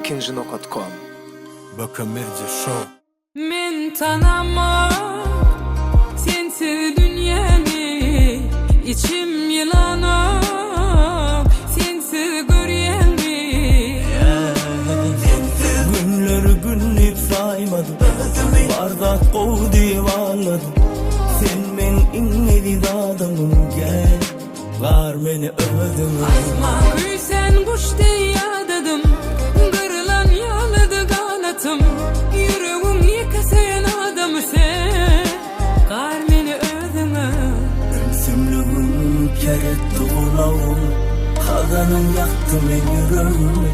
Erkinjino.com Bakamirce Show. Men tanamam sensiz dünyani, içim yılanam sensiz görýänmi. Günleri günlük saymadım, bardak kovdu yuvarladım. Sen men inlediğin adamım, gel var beni öldüm. Asma sen kuş diye adadım, kırılan yağladı kanatım. Yüreğim yıkasayan adamı sen, kar beni öldüme. Ölsümlüğüm keretti kulağım, hadanım yaktı men yüreğimi.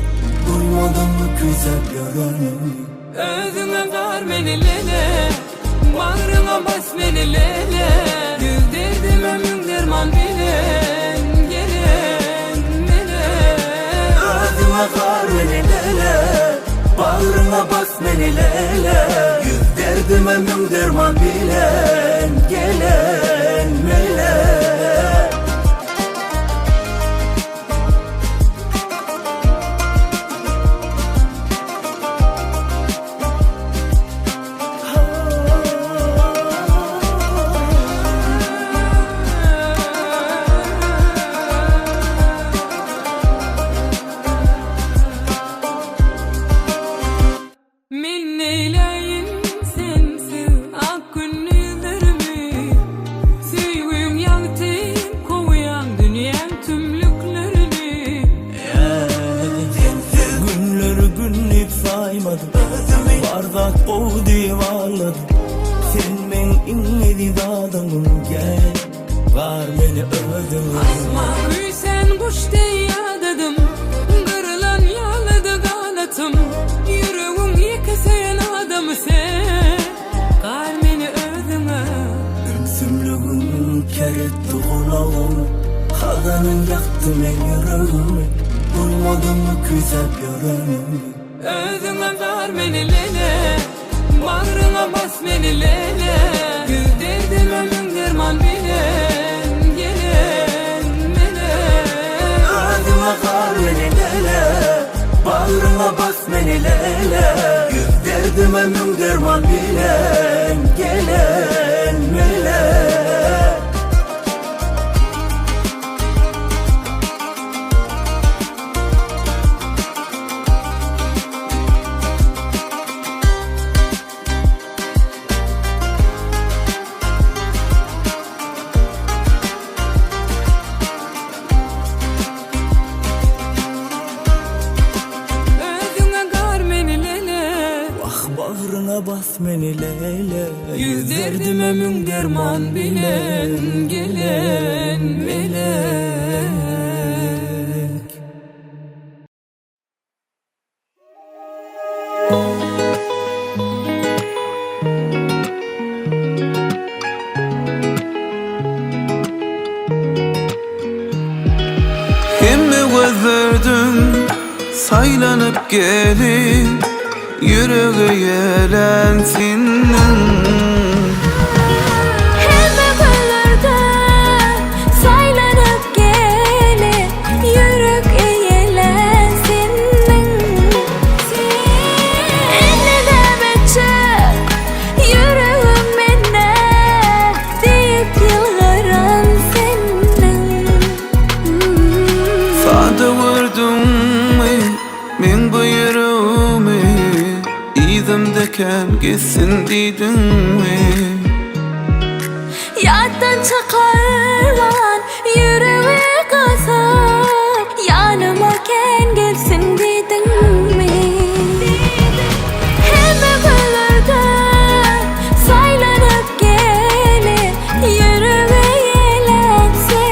Duymadım mı güzel görünümü? Özüme kar beni lele, bağrına bas beni lele. Yüz derdime mün derman bilen, gelen mele. Özüme kar beni lele, bağrına bas beni lele. Yüz derdime mün derman bilen, gelen mele. Men neyleyin sensiz ak günlerimi, süýgüm ýagtyp koýan dünýäň tümlüklerini. Günleri günlük saymadım, bardak kovdu yuvarladım. Sen men inlediğin adamım, gel var beni öldüm. Asma sen kuş diye adadım, kırılan yağladı kanatım. Yüreğim yıkasayan adamı sen, kar beni öldüme. Ölsümlüğüm keretti kulağım, hadanım yaktı men yüreğimi. Duymadım mı güzel görünümü? Özüme kar beni lele, bağrına bas beni lele. Yüz derdime mün derman bilen, gelen mele. Özüme kar beni lele, bağrına bas beni lele. Yüz derdime mün derman bilen, gelen mele. Özüme kar beni lele, Bağrına bas beni lele. yüz derdime mün derman bilen, gelen melek. Kimmi gözürdün saylanıp gelip yüreği yelensin. Hemme kollarda saylanıp gelip yürek eğlensin. Enne demetçe yüreğim menne deyip yılgaran senin. Sada vurdun min bu yüreğimi, İzimdeken gitsin didin mi? Yaddan çıkarman yüreği kasıp yanımaken gelsin dedin mi? Hemme kollarda saylanıp gelip yüreği eğlensin.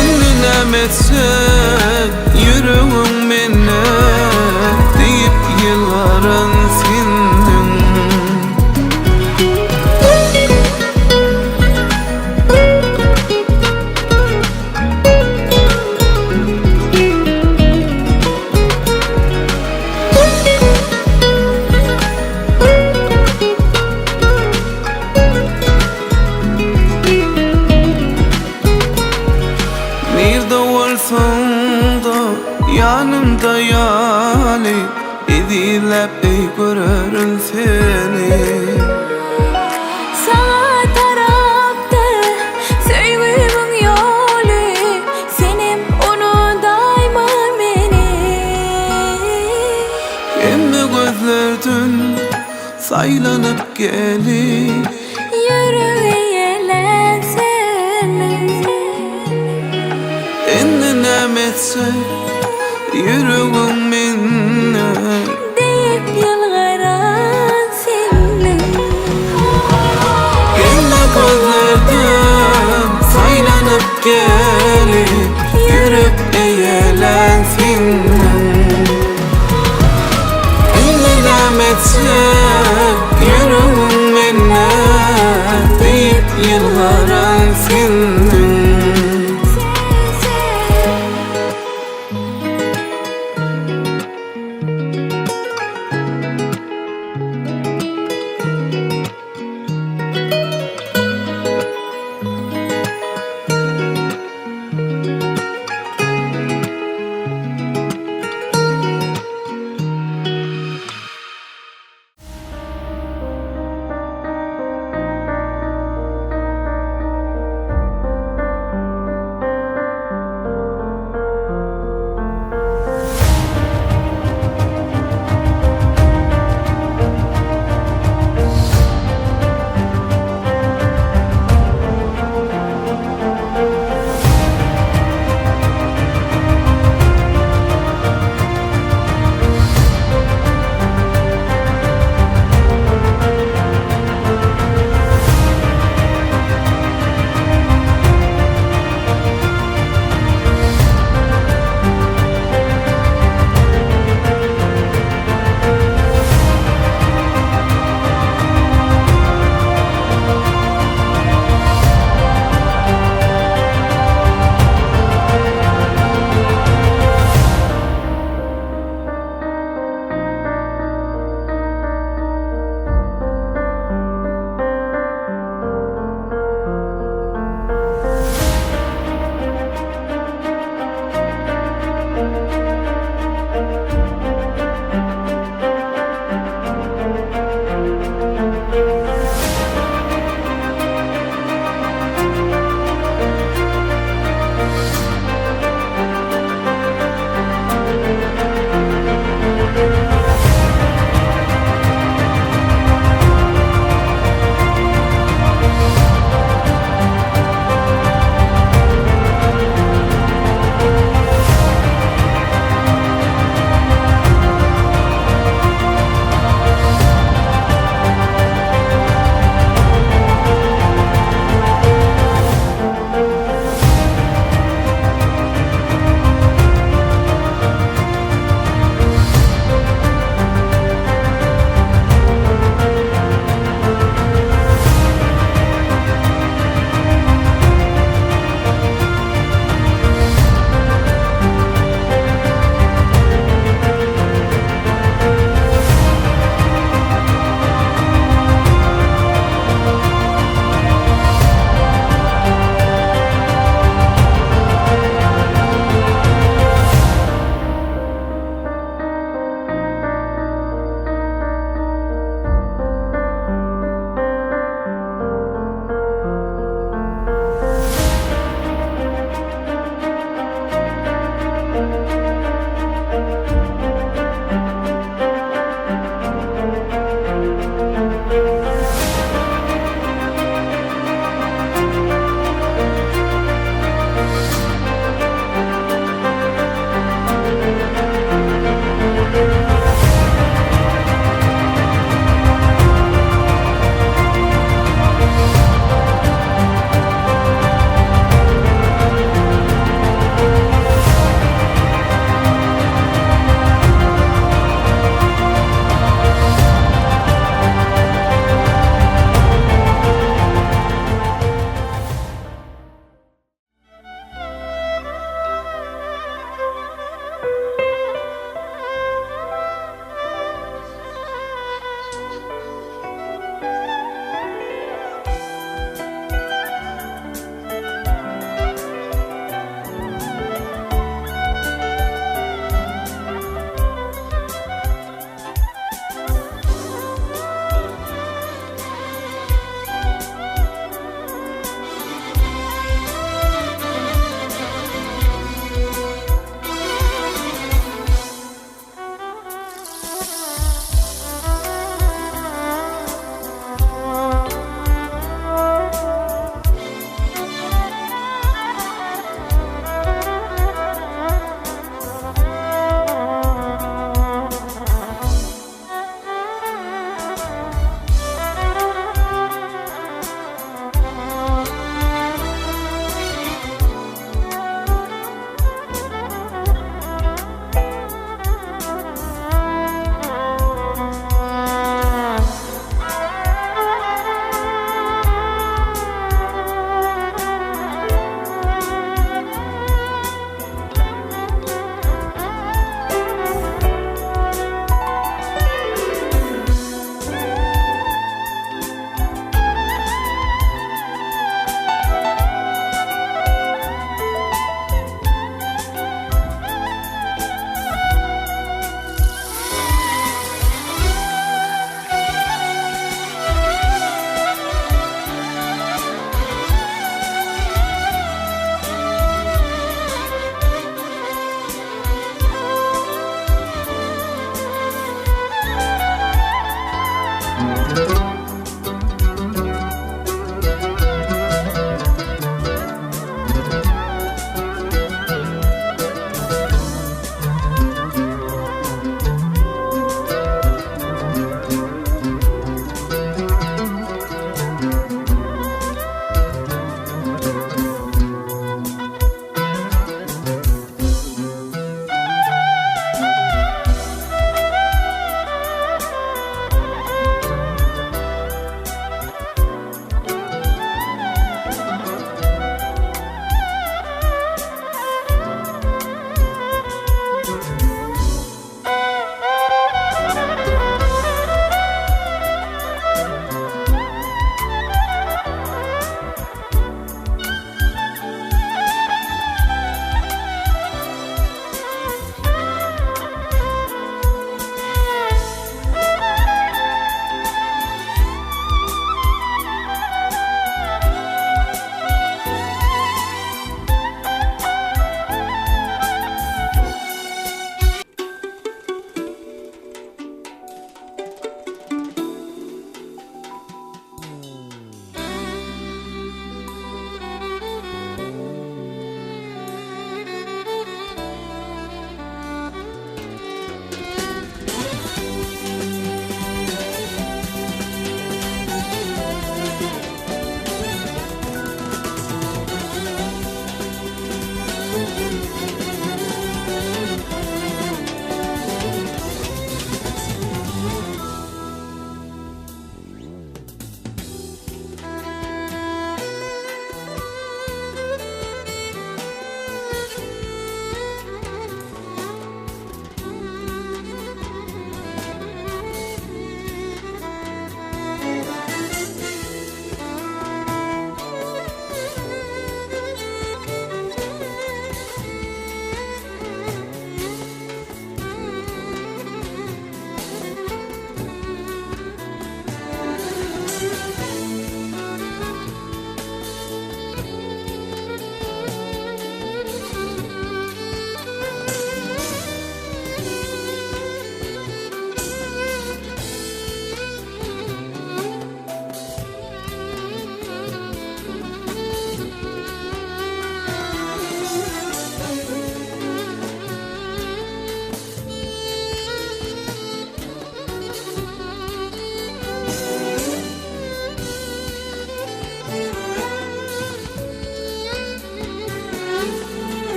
Ünlünem etsen yüreğim minne deyip yılların sindin. Yanımda yali edilip ey görürüm seni. Sana taraptır söygümün yolu, senim onu daima meni. Emmi gözlerden saylanıp gelip Yürüyeler senin. ennem etse yüreğim minne Deyip yılgaran senin. Emmi gözlerden saylanıp gelip yürüp eğlensin. Ennem etse yüreğim minne deyip yılgaran senin.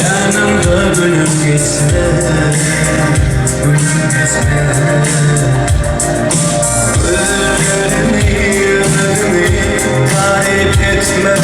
yanımda gülüm geçme, gülüm geçme. Ölümü tarif etme,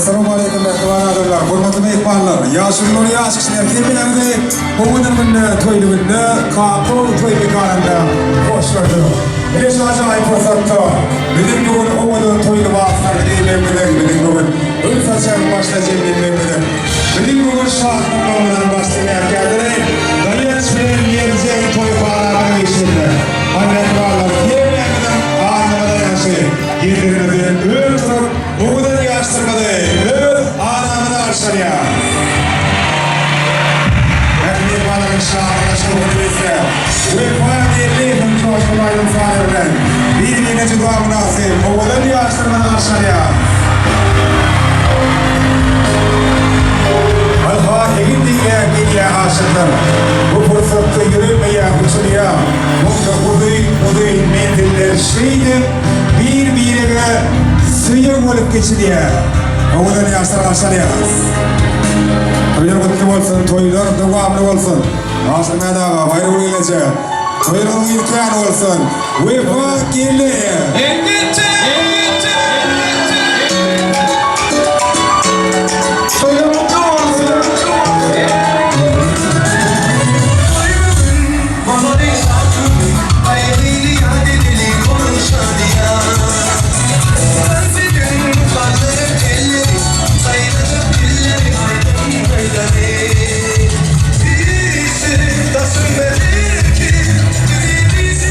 Assalamu alaikum mehmanlar, hurmatly mehmanlar. Yaşlılar, yaş kişiler bilemedi. Bugün toyluğunda, kapı toy bekarında hoş gördük. Bileş acayip fırsatta. Bizim bugün oğlum toylu vaatları dinlemedik. Bizim bugün ülfetçen başlayacak dinlemedik. Bizim bugün şartlarından başlayan geldiler. Dayanç ve yiyecek toy bağlarına geçirdi. Anlatmalar, yemeğimden ağzına dayanışı. Yerlerinde öldürüp, oğlum yaştırmadı. Anamını aşağıya. Hepimiz bağların şahına şuhurluysa. Ve fayadiyetli coşkulayın fayırlen. Birbirine cüda münasip. Oğlum yaştırmadan aşağıya. Alha egin diye aşıklar. Bu fırsatta yürümeye uçuruya. Mutlu buduy mendiller şeydi. Birbirine sıyır olup geçiriyor. Oğlum yaştırmadan aşağıya. Toylar kutlu olsun, toylar devamlı olsun. Aslında da bayram gelecek. Toyların imkanı olsun. Vefa kirli. Toylar mutlu olsun. Bana bir şarkı, hayaliyle yadedili konuşan ya. Özledim kalları elleri, sayılır dilleri, aydın böyleri. Birisi tasın verir ki, birisi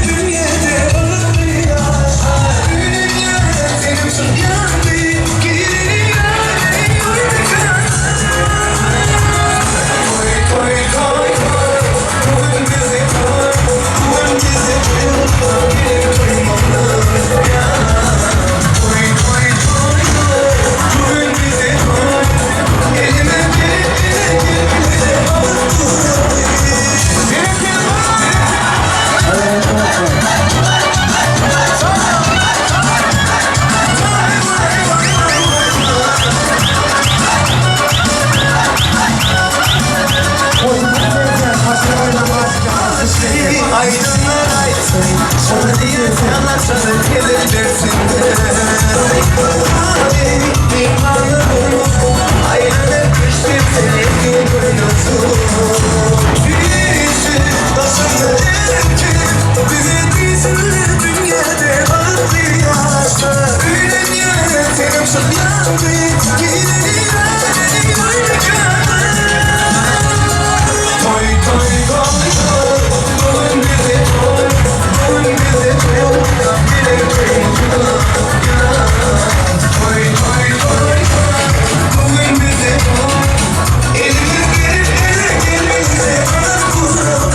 dünyada alıp yaşar. Dünya senin için yandı, gidelim yani uyuyacağız. Toy toy toy toy, bugün bizi toy, bugün bizi toy, bir toymamız ya. Toy toy toy toy, bugün bizi toy, elime gelip bize alıp duralım. Aydınlar aysın, sana diye anlatsanın geleceksin. Ayağına düştüm seni görüyorsun. Birisi başımda der ki, bizi bizimle dünyada alıp bir yaşa. Öyle dünyada senin çok yandı, gidelim yani oynayacağız. Toy toy toy toy, bugün bizi toy, bugün bizi toy, gidelim ya. Toy toy toy toy, bugün bizi toy, elime gelip bize alıp duralım.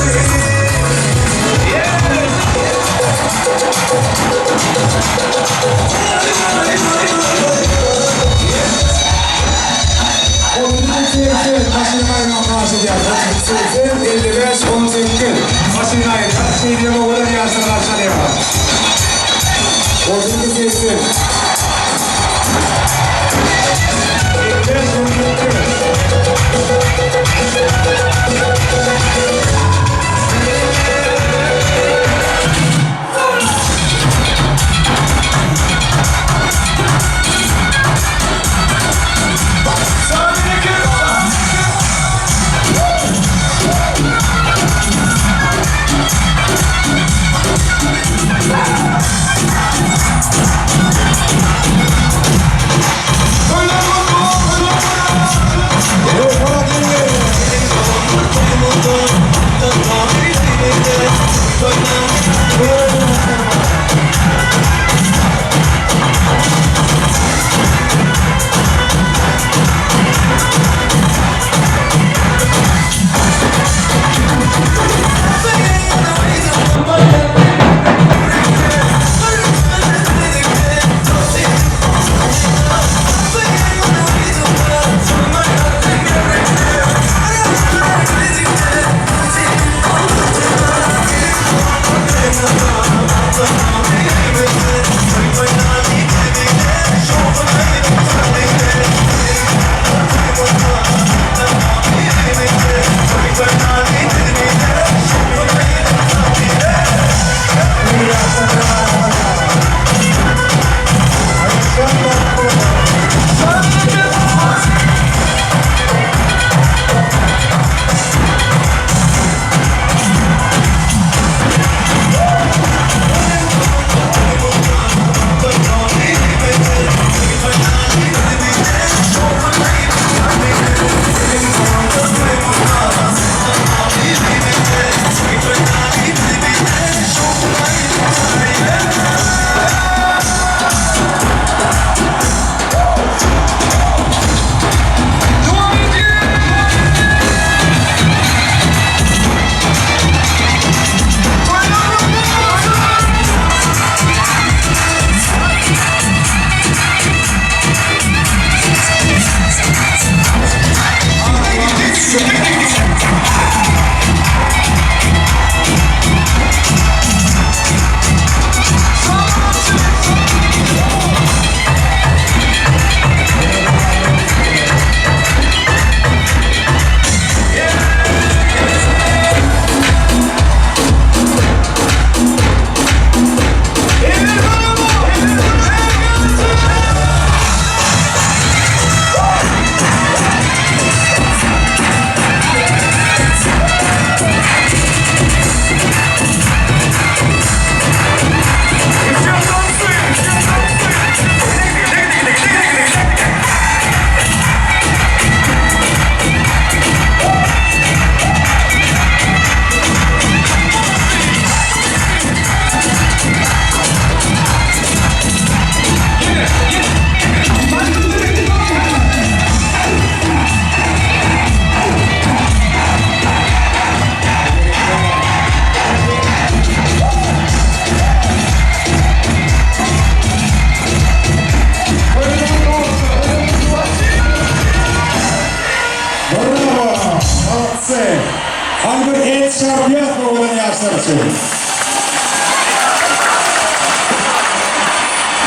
Albert et şarkıya oğlan yaşlar için.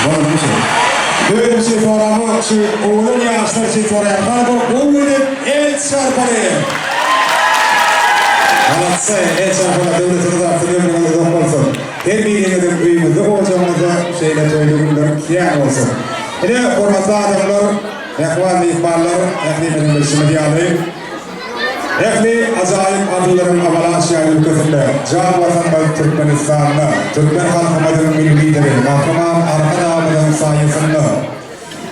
Var mı şey? Böyle bir şey programı şu oğlan yaşlar için programı. Albert oğlan et şarkıya. Anlatsa et şarkıya devletini de hatırlayalım da olsun. Her birinin büyüğümüzde hocamızda şeyle söylediğimler kiyan olsun. Yine formatlı adamlar, ehval ihbarlar, ehlimenin bilişimi diyalayım. Ehli acayip adılların avalanş yaylı ülkesinde, can vatandaş Türkmenistan'da, Türkmen halkımızın bilgileri, mahkumam arka dağımızın sayesinde,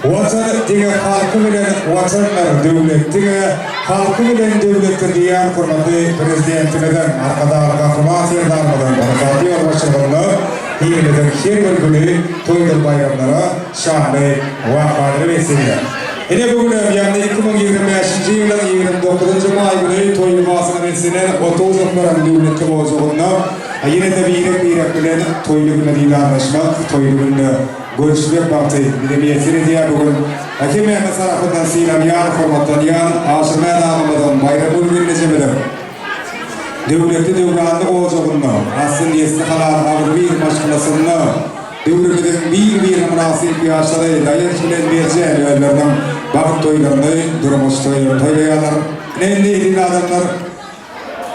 vatan diye halkı bilen vatanlar devlet, diye halkı bilen devlettir diyen kurmatlı prezidentimizden, arka dağlı kahraman seyirdarmadan, Barasati Yolbaşı'nda, hilimizin her bir günü toydur bayramlara şahane vakfaları vesile. Yine bugün yani 2025 yılın 29. May günü toylumasına vesile 30 Ekmerim devletli bozulduğunda yine de bir bilen toylu günü değil anlaşmak, toylu günü görüşmek baktı. Bir de bir esiri diye bugün Hakim Mehmet tarafından silen yan formattan yan aşırmaya damamadan bayramın gününe cemedim. Devletli devranlı olacağında aslında istikalar avru bir başkanasında devletin bir münasip yaşları dayanış bilen vereceği yerlerden bakıp toylarını durmuş toylayanlar neydi adamlar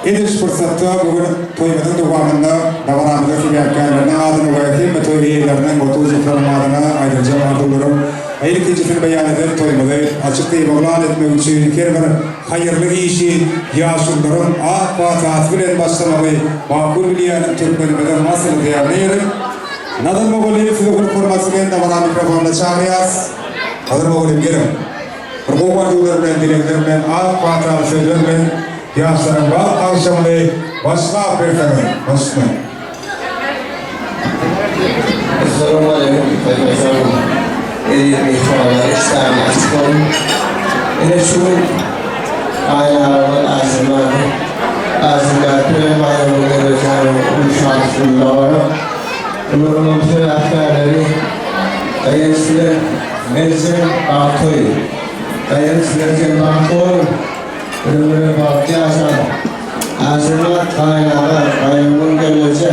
ediş fırsatta bugün toymanın devamında davanamızdaki gerçeklerine adını koyayım ve toylayanlarının 30 yılların adına ayrıca mağdurlarım ilk ikincisini beyan eden toymadı açıklayıp olan etmek için her bir hayırlı işi yaşlıların ak ve tatbilen başlamalı makul bilen Türkmenimizden nasıl değerleyelim Nadal Moğol'u size bunu formasını da bana mikrofonla çağırıyaz Nadal Moğol'u gelin Kurban yollarından dileklerimden ak ve tatbilen yaşların bak akşamını başka aferin başka Assalamu alaikum Sayın İhvanlar İslami açıklarım Yine şu ayarlar azimler tüm bayramını özel uşaksızlığa Bunun tüm askerleri Dayanışlı Merzim Aktoy Dayanışlı Merzim Aktoy Bölümünü bakti aşağı Azimler kaynağlar bayramın gelmesi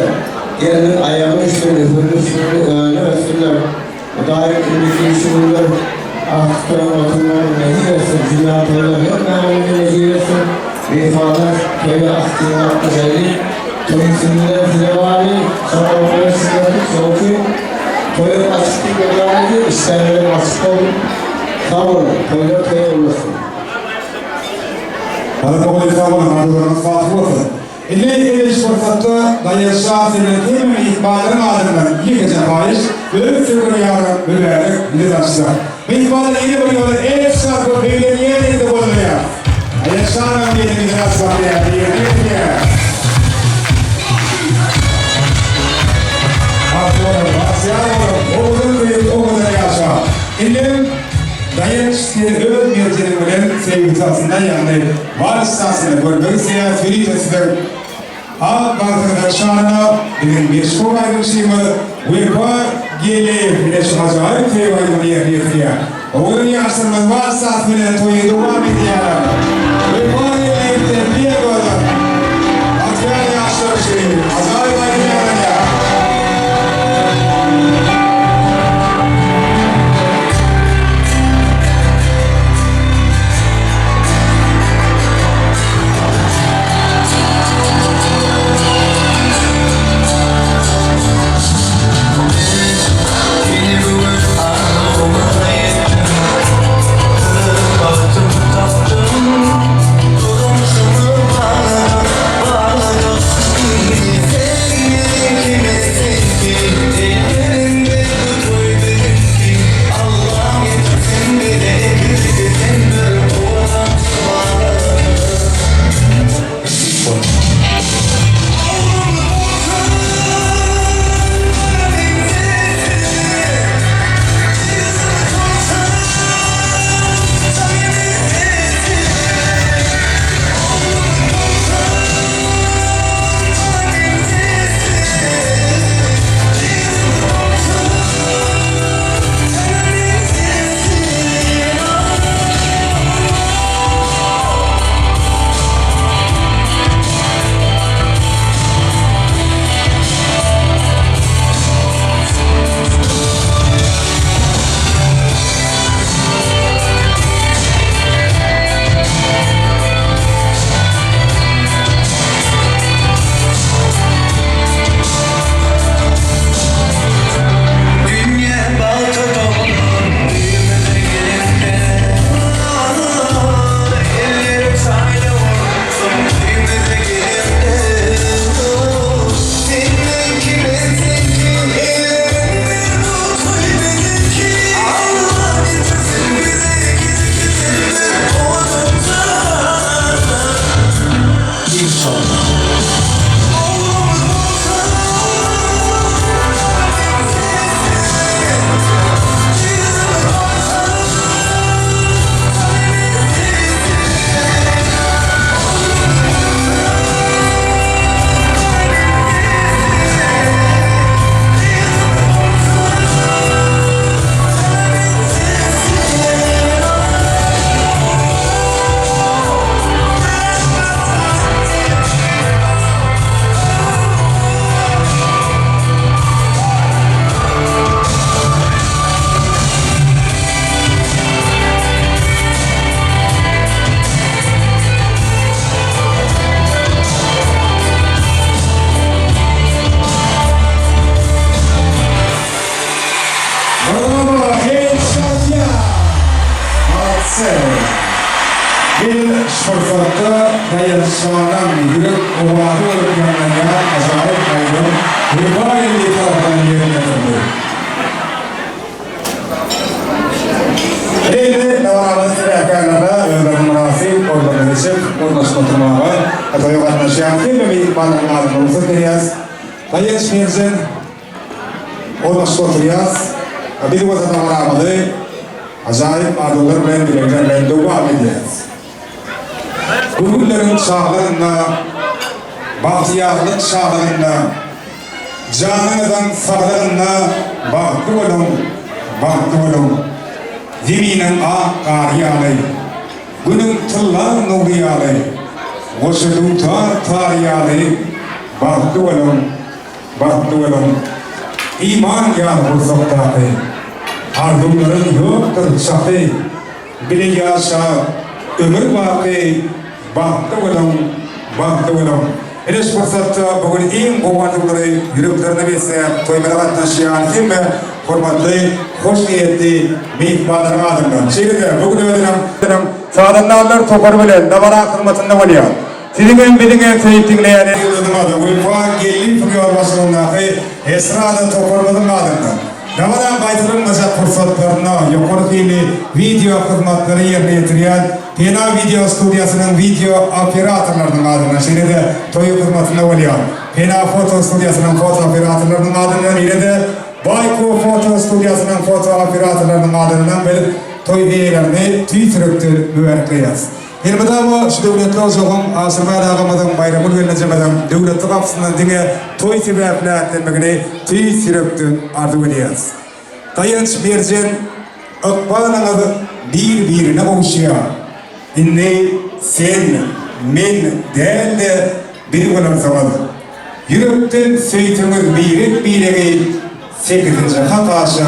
Gelin ayağımı üstünü, önü üstünler Dair ülke işimler Aktarım oturmam nehiyesin Cünatörler yok memnunun nehiyesin Vefalar köye aktivat güzellik Toyusunlar zilevali Sabahlar sıkıntı soğutu Toyun açıklık ödemeli İsterlerim açık olun Sağ olun, toylar köye olursun Nadal Moğol'u hesabına mağdurlarımız fatih olsun. İlle ediş fırsatta dayanışa sebebi mi ihbarların adından yıkacak faiz böyle sürgün yarın bölüverdik bilir açacak. Ve ihbarları yeni bölüyorlar en şarkı beylerin yerinde bulunuyor. Dayanışanın yerine biraz bakıyor diye. Atıyorum, asiyar olur, oğlum büyük oğulları yaşa. İllim dayanış öl merceğini bilen sevgisi aslında yani var istasını görmek isteyen Filipes'den Ağ Bankı'nın şanına bizim bir şok ayrılışımı Uyku geli bir de şu acayip feyvayını yerliyor. Oğlun yaşlarımız var istasını toyu devam ediyor. Uyku geli bir de böyle Atıyan yaşlar şey acayip ayrılıyor ya. Baktım taptım Bir fırsatta dayanışmadan yürüp ovadı olup yanına acayip kaydım. Kurban elli taraftan yerine getirdi. Neydi? Davanamız sırayaklarına özlerim münasip, orada geçip, orada sıkıntırmağa, atoyu katlaşan kim ve bir ikbalın adını olsun deriyaz. Dayanışmayızın, orada sıkıntırıyaz. Bir de bu davanamadı, acayip adılır bilen bileklerle devam edeceğiz. Bugünlerin çağlarında, bahtiyarlık çağlarında, canınızın sağlarında bahtı olun. Zeminin ağrıyalı, günün tıllar nuriyalı, koşuluklar tariyalı, bahtı olun. İman yağmur soktağı, arzumların yoktur çatı, bile yaşa, ömür vakti, bahtı olun. Enes fırsatta bugün en kuvvetlileri yüreklerine besleyen, toymada katlaşan kim ve hürmetli, hoş niyetli mihmanların adından. Şeyde bugün öğrenim, sağdanlarlar topar bilen, davara kırmatında valya. Sizin bilingen seyittikleyen yıldırım adı, uyfağın gelli fıkıyor basılındaki esrada toparmadın adından. Davara baytırılmayacak fırsatlarına yukarıdaki video hizmetleri yerine getiriyen Pena Video Stüdyosu'nun video operatörlerinin adına şimdi de toyu hizmetinde oluyor. Pena Foto Stüdyosu'nun foto operatörlerinin adından ile de Bayko Foto Stüdyosu'nun foto operatörlerinin adından bir toy üyelerini tüytürüktür müverkliyiz. Elbette bu şu devletli oluşum asırmaya dağılmadan bayramı verilecemeden devletli kapısından dine toy sebepler denmekine tüytürüktür arzu ediyoruz. Dayanç Bircin ıkbalınızı birbirine oluşuyor. İnne sen, men, değerli de bir olan zamanı. Yürekten söylediğimiz birine 8. hataşı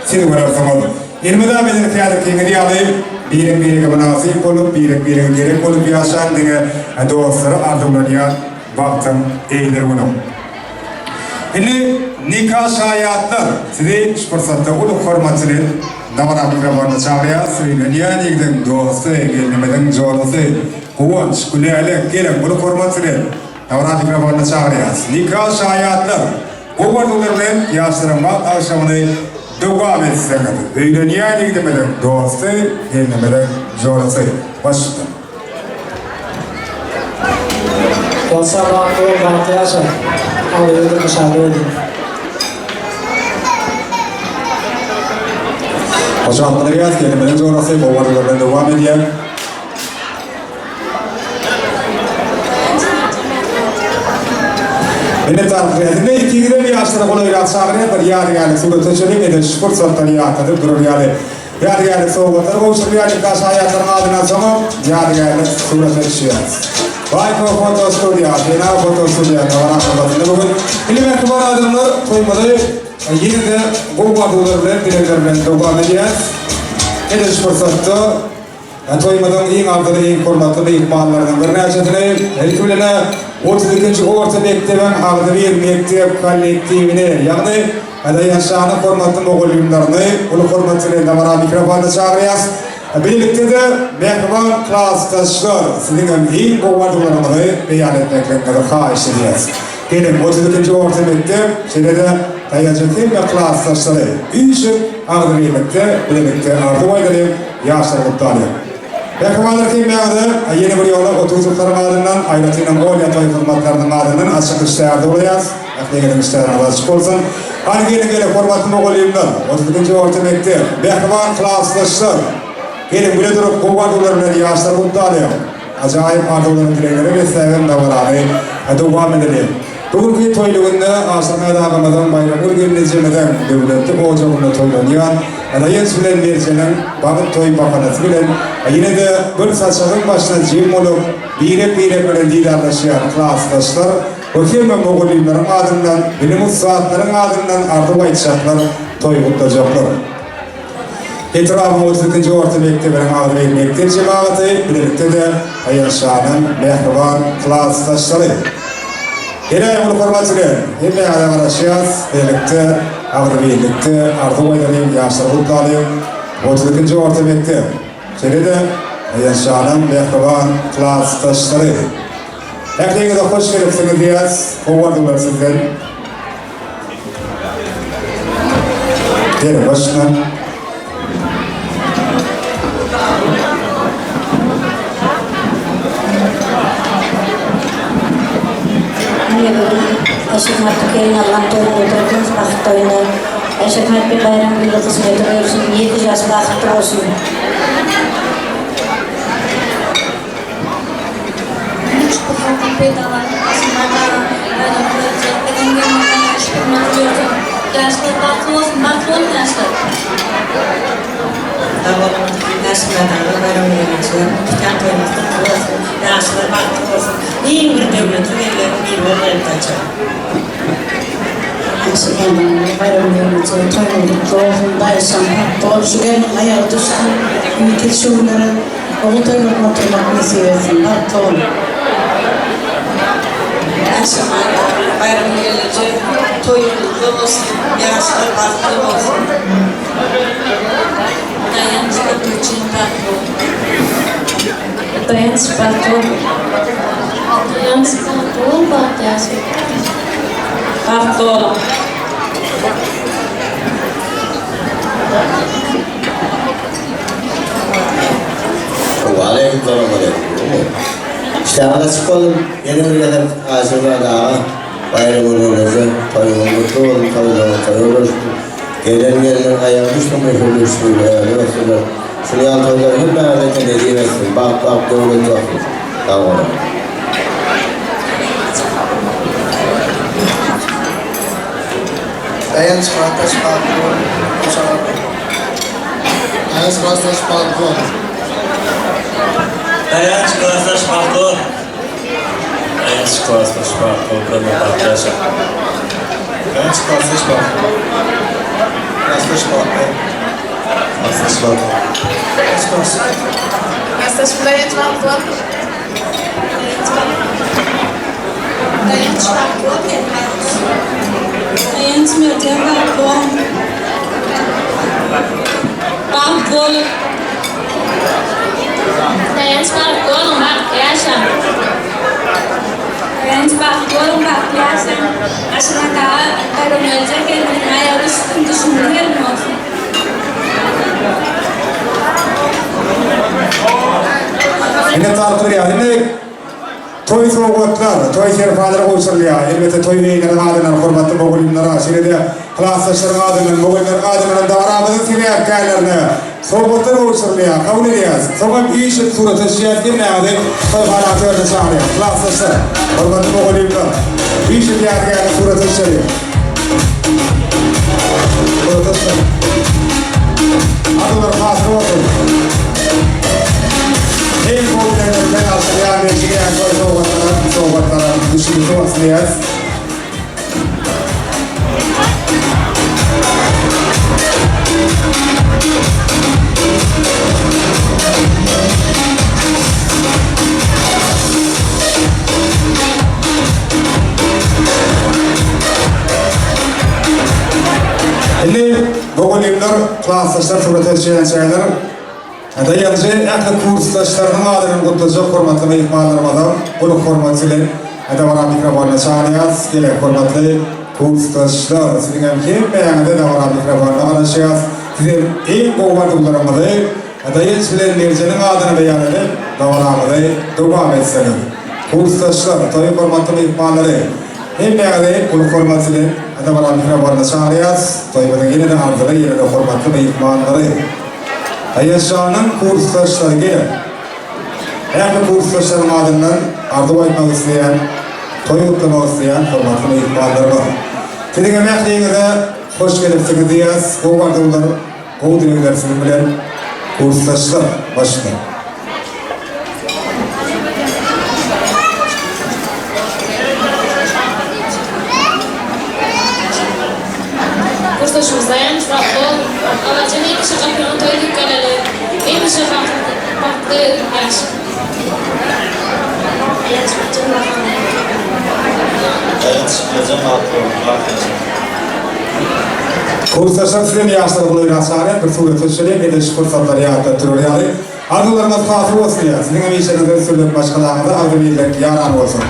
seni olan zamanı. Elmeda benim kıyadetliğini alayım, birine münasip olup, birine gerek olup yaşayan dine dostları ardımlanıya baktım, eğilir bunu. Şimdi nikah şayatlar, size şu fırsatta ulu hürmetini davara mikrofonda çağırıyor, söyleniyor, neyden dostu, gelmeden çoğulusu, kuvvet, kuleyalek, gelin, ulu hürmetini davara mikrofonda çağırıyor. Nikah şayatlar, kuvvet olurlar, yaşlarıma akşamını devam etseniz. Söyleniyor, neyden dostu, gelmeden çoğulusu. Başlayalım. Olsa bahtı yaşar. Ağırlığı dışarıda öldüm. Hocam Riyad kelimelerin coğrafya kovarlarına devam ediyor. Beni tariflerinde iki gibi bir yaşlara kolay yatsağırıyor. Yar surata çelik edin. Fırsatları yatadır durur yani. Yar soğukları oluşur yani kaç hayatların adına sonra yar surata düşüyor. Bayko Foto Stüdyo, Pena Foto Stüdyo, davara kırbatında bugün bilim ekber adımlar koymadı. Yine de bu vadularla dileklerle devam edeceğiz. Ediş fırsatta toymadan en altıda en hürmetli ihmallardan birine açadığını hükümlerine 32. orta mekteben aldı bir mektep kollektivini yani dayanışanı hürmetli oğullarını ulu hürmetli davara mikrofonu çağırıyoruz. Birlikte de mehman klastaşlar sizin en kuvvetlilerinizi beyan etmekle kâhiş ediyoruz. Gelin 32. orta mektep şimdi de dayanışan ve klastaşları üçü ardı birlikte ardı vaydalayım yaşlar kutlayalım. Mehmanlar kimyadı yeni bir yola 30 yılların ardından ayrıtının Olya toy hizmetlerinin ardından açık işlerde olacağız. Ekleyelim işlerine açık olsun. Hani gelin hürmetli oğullarından 32. orta mektep mehman klastaşlar gelin bile durup kuvvetlilerle yaşlar kutlayalım. Acayip arzuların dilekleri ve sevim davranı devam edelim. Bugünkü toylugunda asırmaya dağılmadan bayramı günleyeceğimden devletli ocağında toylanıyor. Dayanç bilen vercenin bakıp toy bakanası bilen yine de bir saçağın başına cim olup birek bilen liderleşiyen klaslaşlar Ökeme Moğoliyonların adından, bilim saatlerin adından ardı baytacaklar, toy kutlayacaklar. Etrafı 32. orta mektebenin adı bir mektep cemaati, birlikte de Ayarşan'ın mehriban klaslaşları. Yine bunu hürmetine, hep beraber araşacağız. Birlikte, birlikte, ardı baydalayım, yaşlar kutlayalım. 32. orta mektep. Seni de yaşanan mehriban klastaşları. Herkese de hoş geldiniz diyeceğiz. Kovardılar sizden. Diğer başına. Eşit Hakkı Kerin Allah'ın toyunu götürdünüz bakıtta oyunu. Eşit Hakkı bayram günü kısmeti buyursun. 7 yaş bakıtta olsun. Bayram günü toyunu doğum bayram hakkı olsun. Ayağı düşsün. Ülke şunları oğul toyunu oturmak nasip etsin. Hakkı olun. Bayram gelince toyumuz olsun, yaşlar farklı olsun. Dayanış için farklı. Dayanış farklı. Dayanış farklı. Farklı olan. Aleykümselam. İşte anlaşık olun. Yeni bir kadar aşırıda daha bayramınızı, toyumun mutlu olun, toyumun olsun. Gelen ayağı düşmemiş olursun. Şunu yalnızlar hep beraber kendine diyemezsin. Bak, doğru çok. Tamam. Dayanış klastaş balkon. Dayanış klastaş balkon. Dayanış klastaş balkon. Dayanış klastaş balkon. Arkadaşlar. Dayanış klastaş balkon. Klastaş balkon. Klastaş balkon. Jesteś dayanış farklı. Dayanış farklı. Dayanış mürten farklı. Farklı. Dayanış farklı olun bak yaşa. Dayanış farklı olun bak yaşa. Aşırı daha bayramlarca kendine ayağı düşündüğün olsun. Yine tartır ya. Yine toy soğuklar, toy şerifadları koysun ya. Elbette toy beylerin adından, hürmetli boğulimlere, şimdi de klastaşların adından, boğulimlerin adından davranımızın seni erkeklerine soğuklar koysun ya. Kabul ediyoruz. Sonra bir işit suratı şiyat gibi ne adı? Toy falatörde çağırıyor. Klastaşlar, hürmetli boğulimler. Bir işit erkeklerine suratı şiyat. Suratı Adılar fasıl olsun. En boğulimlerden alsın ya. Meşiğe soğuklara düşünüyoruz aslıyız. Şimdi boğulimler, klastaşlar, suratı şeyler Dayanıcı yakın kursdaşlarının adının kutlayacak hürmetli ve ihmallarımdan bunu hürmetiyle davran mikrofonuna çağırıyoruz. Gelen hürmetli kursdaşlar. Sizin hem beyanıda davran mikrofonuna konuşuyoruz. Sizin en kuvvetlilerimizi dayanıcıların nerecenin adını beyan edip davranımızı devam etseniz. Kursdaşlar, tabi hürmetli ve ihmalları hem beyanıda bunu hürmetiyle davran mikrofonuna çağırıyoruz. Tabi yine de arzıda yine de hürmetli ve ihmalları. Yaşanan kursdaşlar gelir. Eğer kursdaşların adından ardı baytmak isteyen, toy kutlamak isteyen hürmetli ihbarlar var. Sizin emekliğinize hoş gelipsiniz diyeceğiz. Bu vardılar, bu dileklersiniz bilen kursdaşlar başında. Kursdaşımız dayanış farklı. Alacağın en kişi kapının toyu dükkanları. En kişi farklı yaş. Kursdaşlar sizin yaşları bulayın asarı, bir suretleşelim, edeş fırsatları yarattırıyor yani. Arzularımız hatır olsun ya. Sizin emeğişlerinize söyleyip başkalarına arzu birlik yaran olsun.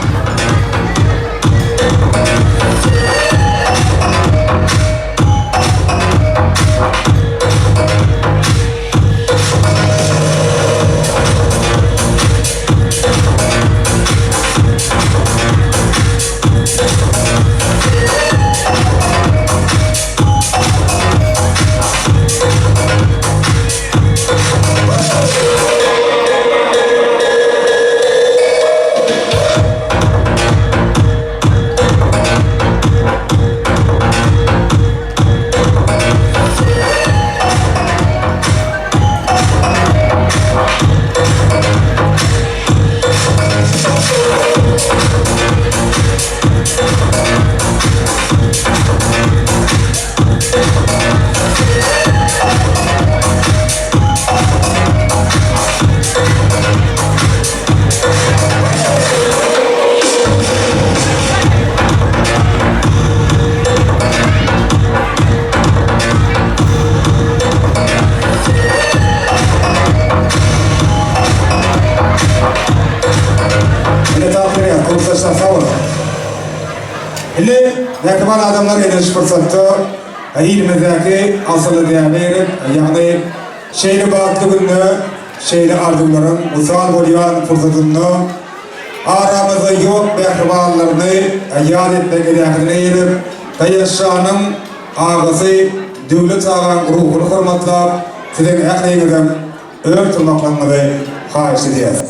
Yakıban adamlar geliş fırsatı ilimizdeki asılı değerleri yani şehri bağlı günü şehri arzuların usal bolyan fırsatını aramızda yok yakıbanlarını yad etmek gerektiğini edip Tayyashan'ın ağası devlet ağan ruhunu hürmetlap sizin ehliyinizden ör tırnaklanmayı hahiş ediyoruz.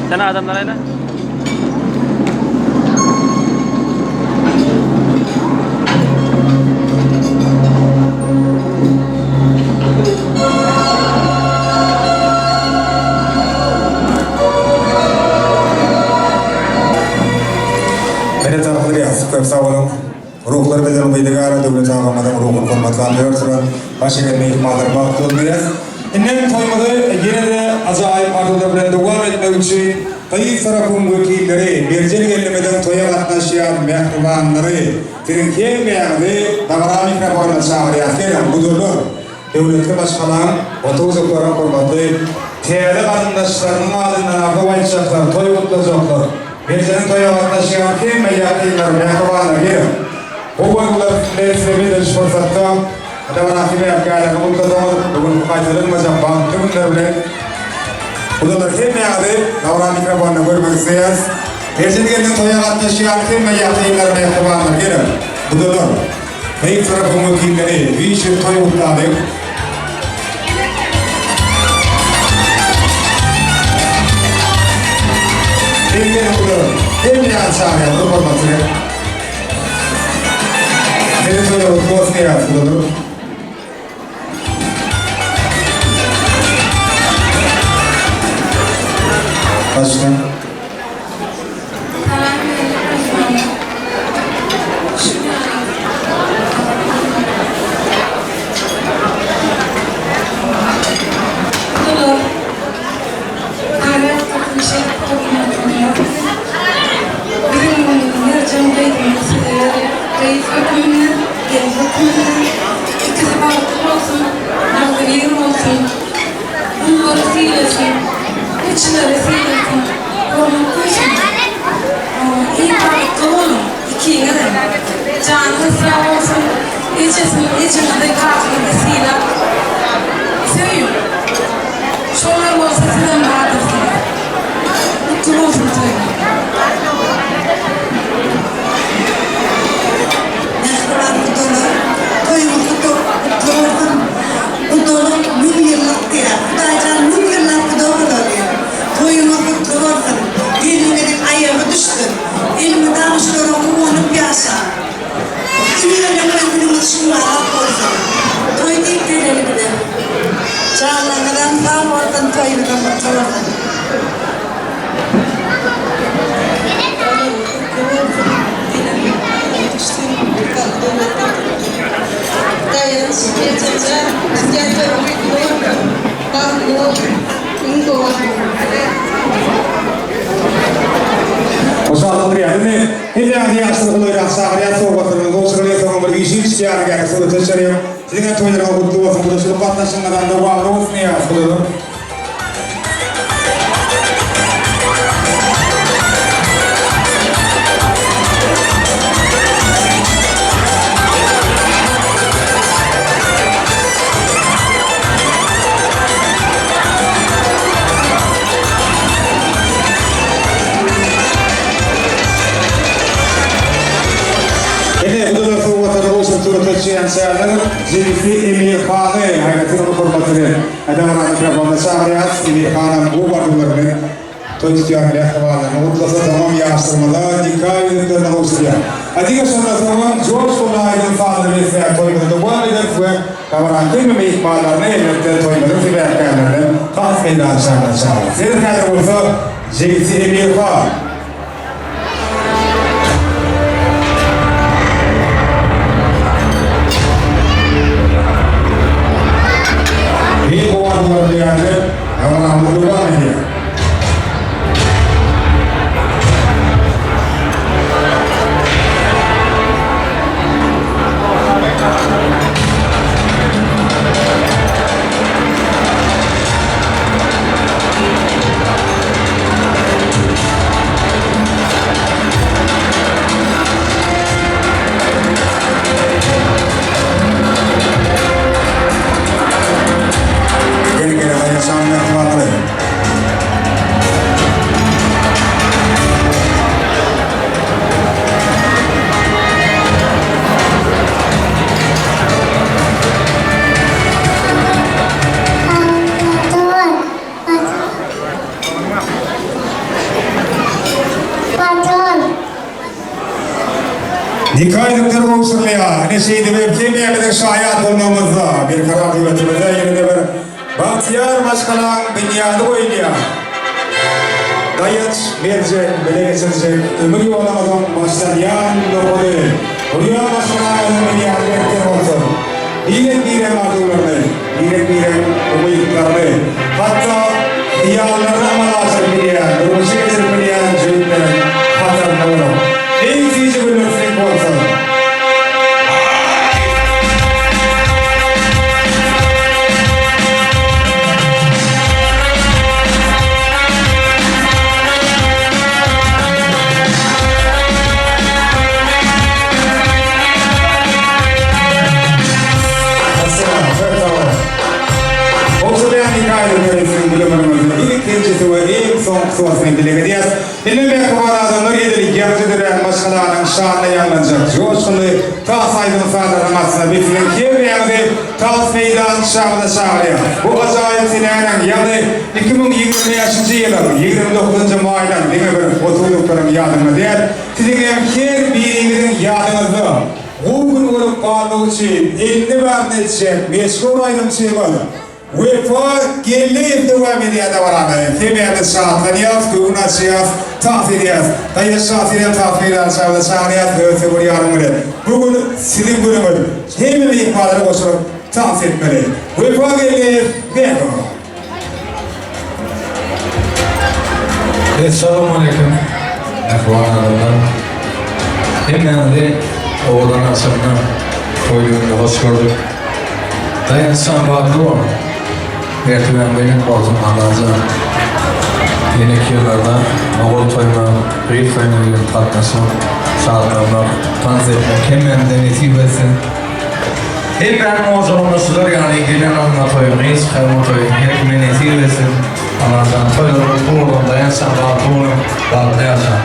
Sana adamlar ayna. Beni tarafları yazıp sağ olun. Ruhları beden umaydıgar, devlet ağamadan ruhunu hürmetlanıyor. Sonra başka gelmeyi ihmalları bağlı olmayız. İnnen toymadı yine de acayip arzuda bile devam etmek için Tayyip tarafın vekilleri, bircilik ellemeden toya katlaşan mehrubanları, sizin kim beğendi, davara mikrofonuna çağırıyaz. Gelin bu durdur. Devletli başkalan, otobüsüklerin kurbatı, teyze vatandaşlarının adından arda bayçaklar, toy kutlayacaklar. Bircinin toya katlaşan kim beğendiler mehrubanlar gelin. Bu konular size bir de fırsatta davara mikrofonuna kutlayacaklar. Bugün kaydırılmayacak bank günler bile Udalar kim beğendi, davara mikrofonuna görmek isteyiz. Bircinin gelin toya katlaşan kim beğendiler mehrubanlar gelin. Udalar. Tayyip tarafın vekilleri, bir işin toy kutladık. Bilgileri kuruyorum. Hem bir an çağırıyor, dur bakmasını. Senin toyla kutlu olsun ya, kuruyorum. Başka? Sizin toylara kutlu olsun. Bu da şunu katlaşınlardan da bağlı olsun ya. Zilfi Emir Khan'ı hayatının hürmetine adamlar mikrofonda çağırıyat Emir Khan'ın bu varlıklarını Toystiyan'ın ehtimalını mutlaka tamam yaştırmalar dikkat edildiğinden olsun ya. Adiga sonra zaman George Olay'ın fazla bir seyahat toymadı devam eder ve kameran kelime ihbarlarını elbette toymadı ve erkenlerden tahmin edilmişlerden çağırır. Sizin kadar olsa Zilfi Emir Khan. Bir bu varlıkları yerde hemen devam ediyor. Dikkat edin olsun ya. Ne şeydi ve kimyaklık şahit olmamızda bir karar devletimizde yine de bir bahtiyar başkalan dünyada oynuyor. Dayıç verecek, bile geçirecek, ömür yolamadan başlayan dokudu. Buraya başkalan dünyada bekler olsun. Bilen arzularını, bilen umutlarını, hatta diyarlarına amalaşır bilen, rumuşu geçir bilen cüyüklerin hatırlarını. En tici bir lütfek olsun. İlmi kumarada nuriyedeli gerçediren başkalarının şanına yanlanacak. Coşkunlu ta saydığın sağlamasına bitirin kivriyemde tas meydan şahına çağırıyor. Bu acayip sineğinin yani 2025 yılın 29. Maydan değil mi bir oturduklarım yadımda der. Sizin her birinizin yadınızda bu gün olup kalmak için 50 verme edecek meşgul aydın şey var. Vefa gelip devam ediyor da var abi. Kimyada şahatlanıyaz, kıvnasıyaz, tahfidiyaz. Dayı şahsiyet tahfidiyaz, şahada şahadiyaz, göğüse bu yarımını. Bugün sizin günümün hemen ihbarları koşup tahfid etmeli. Vefa gelip gelip. Esselamu Aleyküm. Efendim. Hemen de oğlan asabına koyduğunda hoş gördük. Dayansan baklı var. Ertuğrul benim bozdum Allah'ın yeni yıllarda oğul toyma, rif toymaların tatmasın, şartlarına tanz etmek hemen denetim etsin. Hep benim oğuzlarımızdır yani gelen anlatıyoruz, kalmatıyor, hep denetim etsin. Allah'ın toyları kurulun, dayansan baklı baklayacak.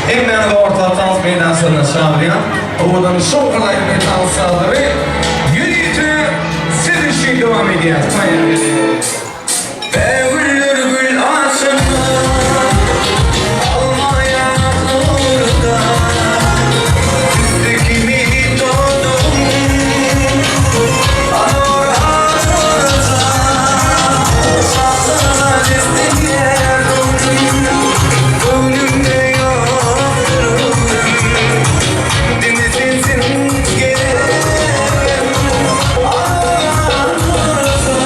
Hep benim orta tanz meydansına şahlayan, oğulların çok kolay bir tanz sağları, yürüyütü, sizi şey devam ediyor. Gül gül asırma almaya zorda üstteki doğdum anor ağzınıza sazına destek yerdim gönlümde yoktur denizin gelirim anor ağzınıza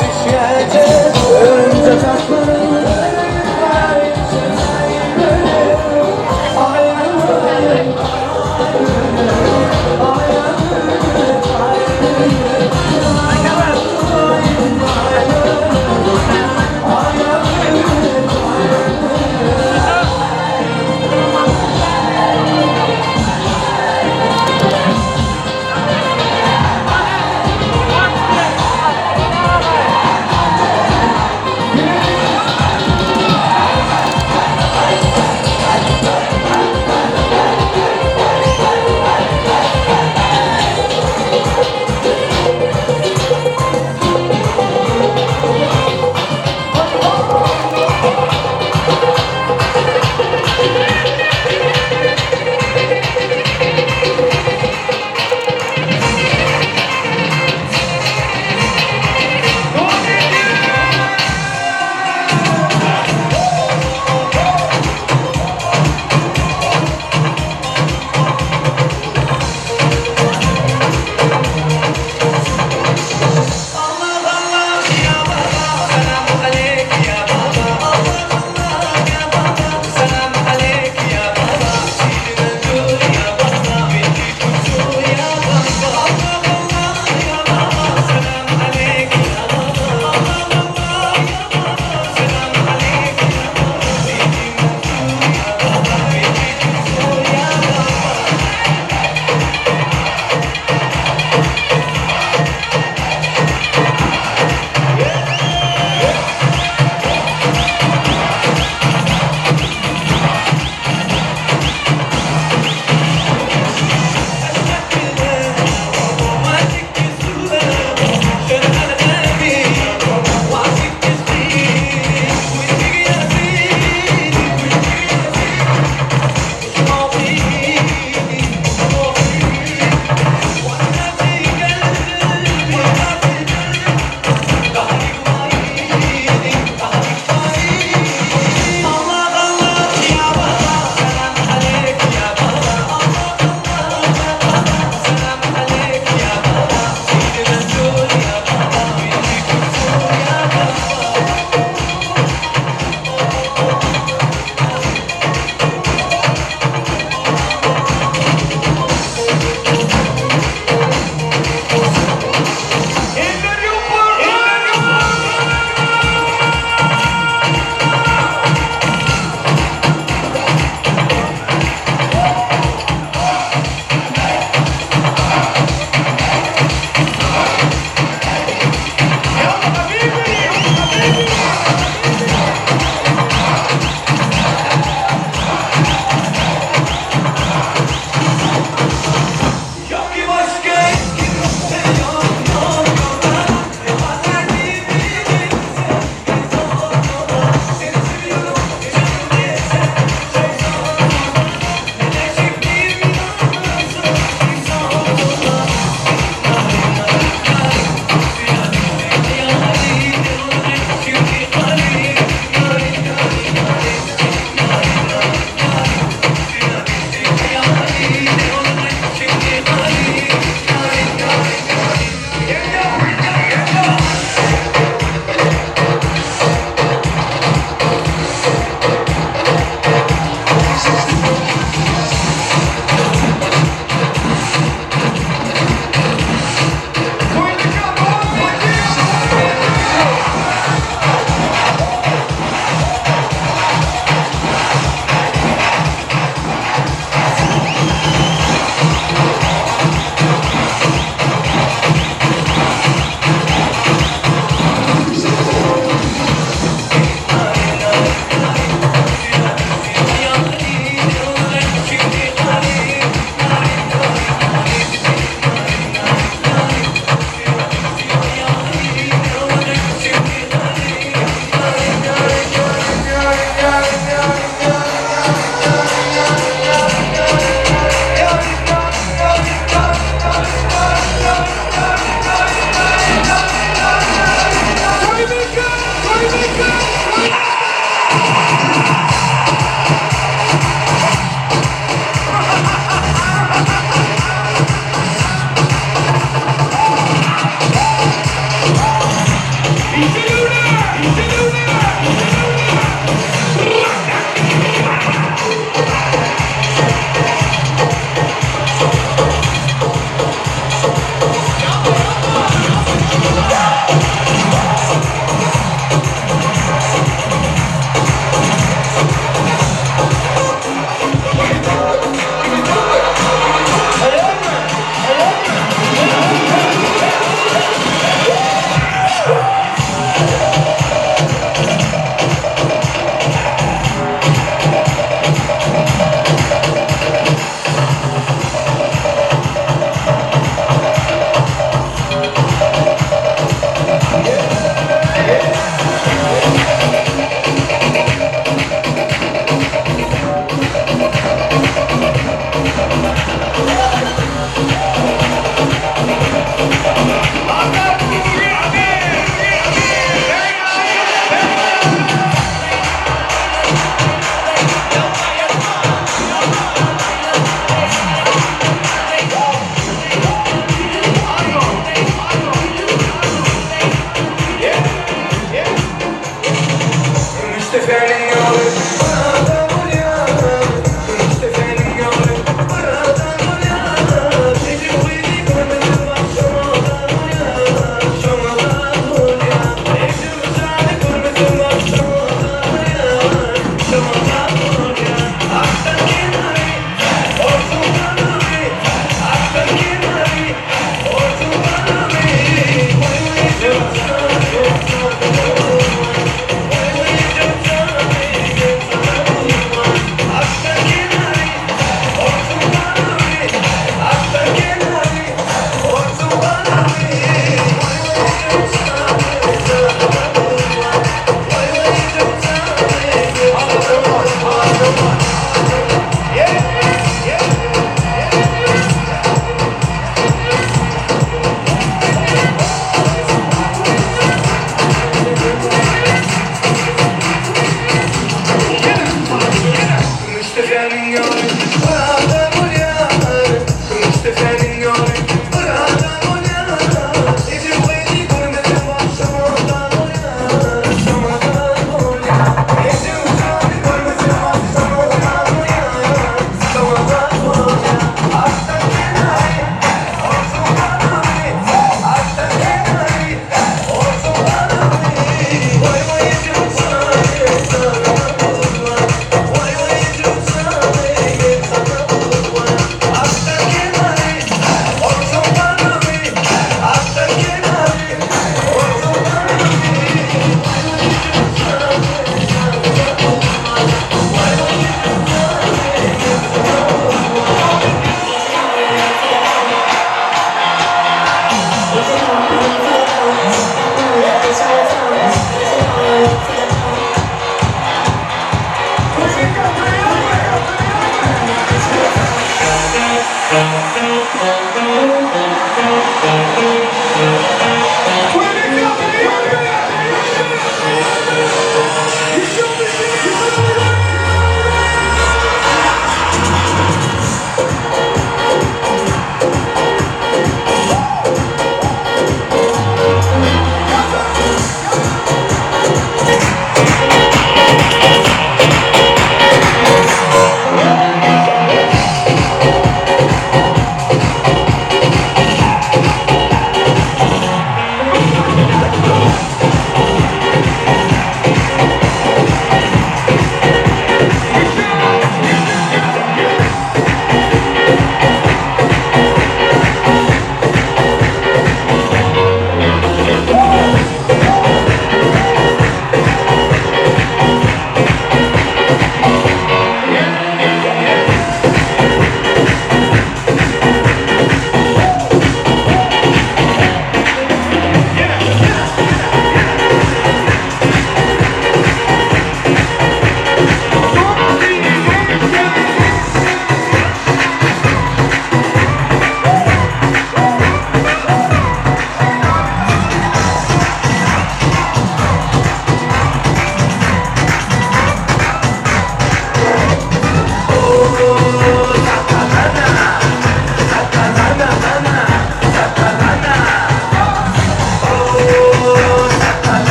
Düşecek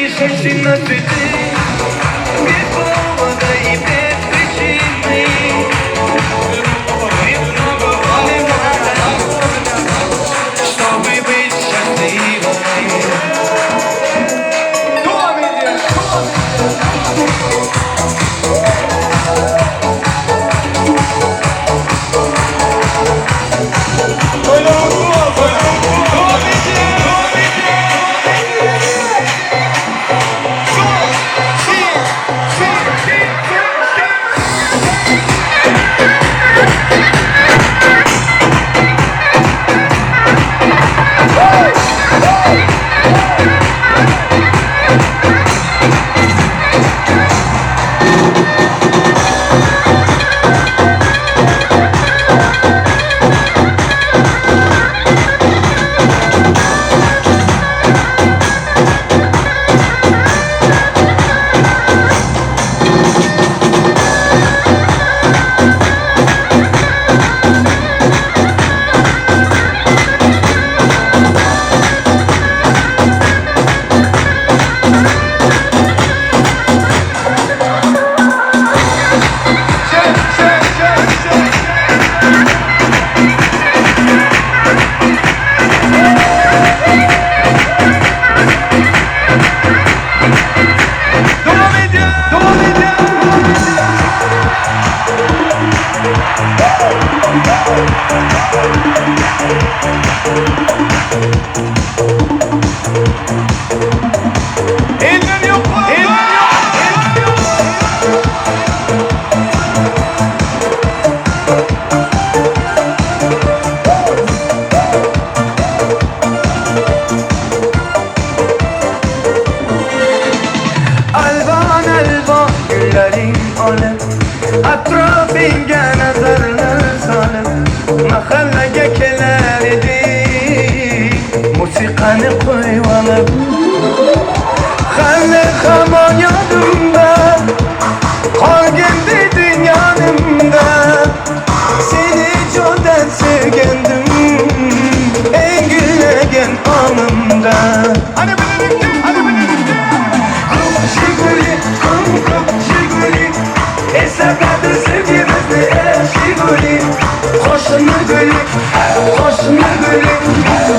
şaşın ötesi Bir kovadayım hep peşinde Чтобы быть счастливой Atrofingga nazarni solib mahallaga kelar edik musiqani qo'yib olib hali hamon yodimda qolgan deding yonimda seni jo'dan sevgandim eng gullagan onimda Esakada sevgimizni Shiguli Qo'shni guli, qo'shni guli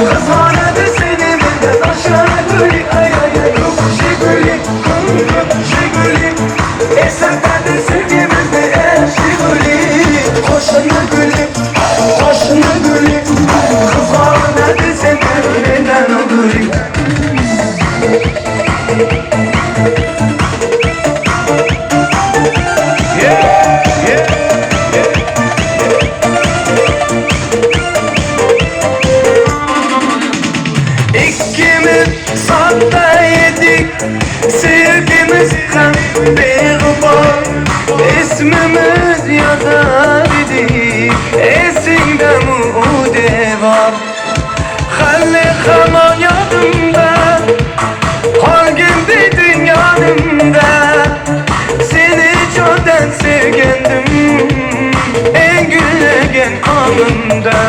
Qizg'onadi seni mendan oshana guli Ay ay ay Shiguli, Shiguli Esakada sevgimizni Shiguli Qo'shni guli, qo'shni guli Qizg'onadi seni mendan guli Sevgimiz ham beg'ubor ismimiz yozar edik esingdami u devor hali hamon yodimda qolgin deding yonimda seni jo'dan sevgandim eng gullagan onimda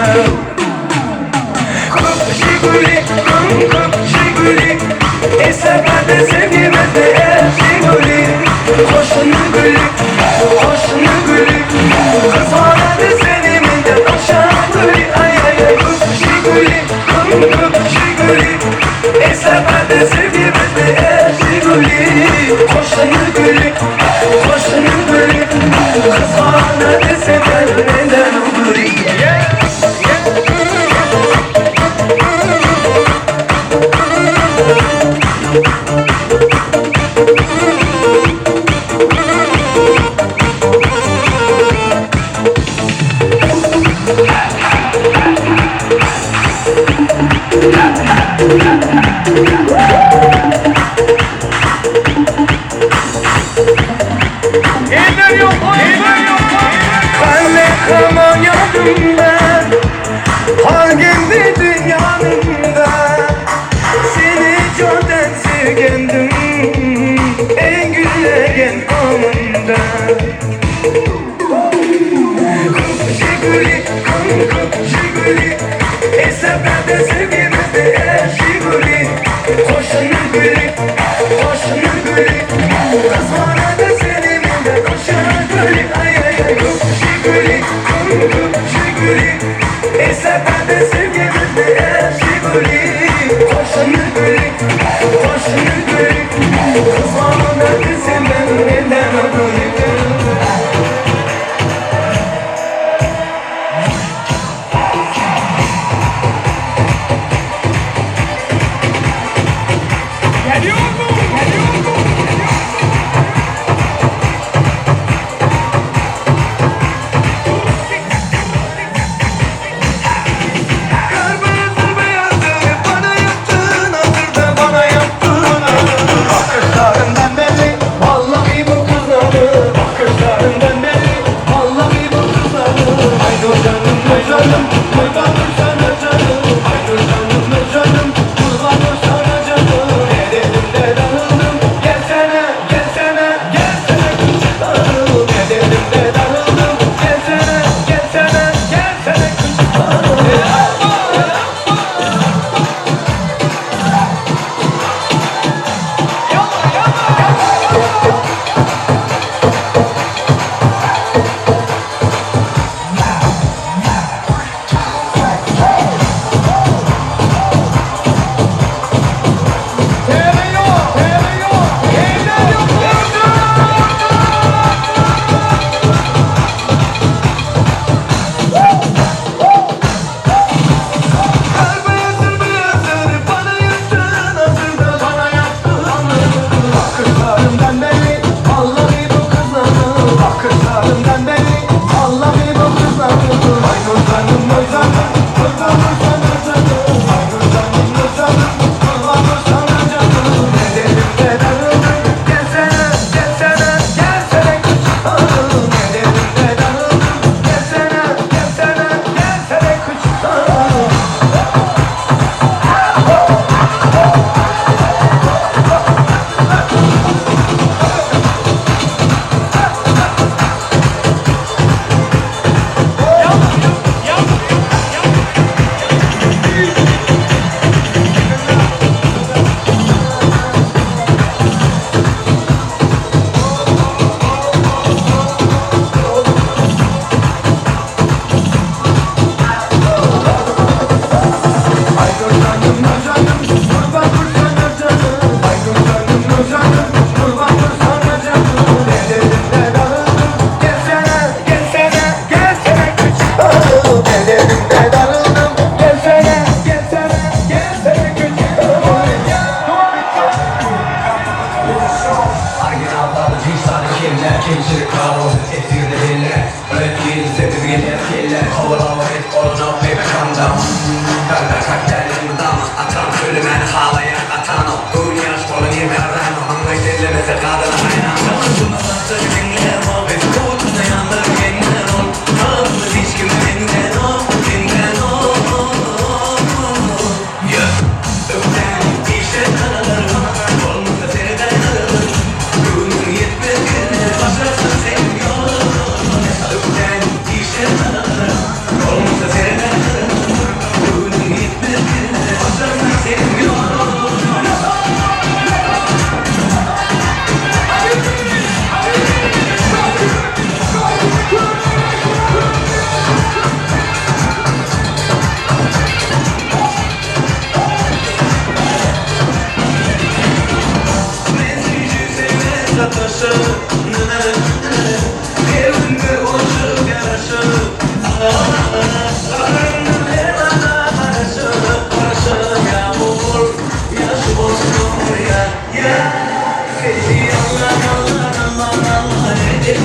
ko'p Shiguli, ko'p Shiguli Esakada sevgimizni Shiguli Qo'shni guli, qo'shni guli Qizg'onadi seni mendan oshana guli Ay ay ay Shiguli, Shiguli Esakada sevgimizni Shiguli Qo'shni guli, qo'shni guli Qizg'onadi seni mendan guli Hamon yodimda qolgan deding yonimda seni jo'dan sevgandim eng gullagan onimda Shiguli, Shiguli Esakada sevgimizni Shiguli Qo'shni guli, İnsan kimler, kimçilik kavruldu, esirde diller. Öğrettiğiniz sessiz gelen killer. Kovalama et, olun up, baby, calm down. Karda kakterlerin damı, atan ölümen halayan atan o. Dünya şkolun yemi aran o, hangay sellemese kadına hayran. Şuna sattır dinler o, biz kuvvetine yandır yeniden ol. Kalımız hiç kimden o, kimden o. Öpten işte kanalarım, olmazsa seriden alırım. Günün yetmez günler, başlarsın senin yolun. Öpten işte kanalarım, olmazsa seriden alırım. Günün yetmez günler, başlarsın senin yolun. Sataşı, evinde uçup yaraşı. Ağrının her ana karşı, karşı yağmur, yaşı bozulur ya. Seni Allah Allah Allah Allah edecek.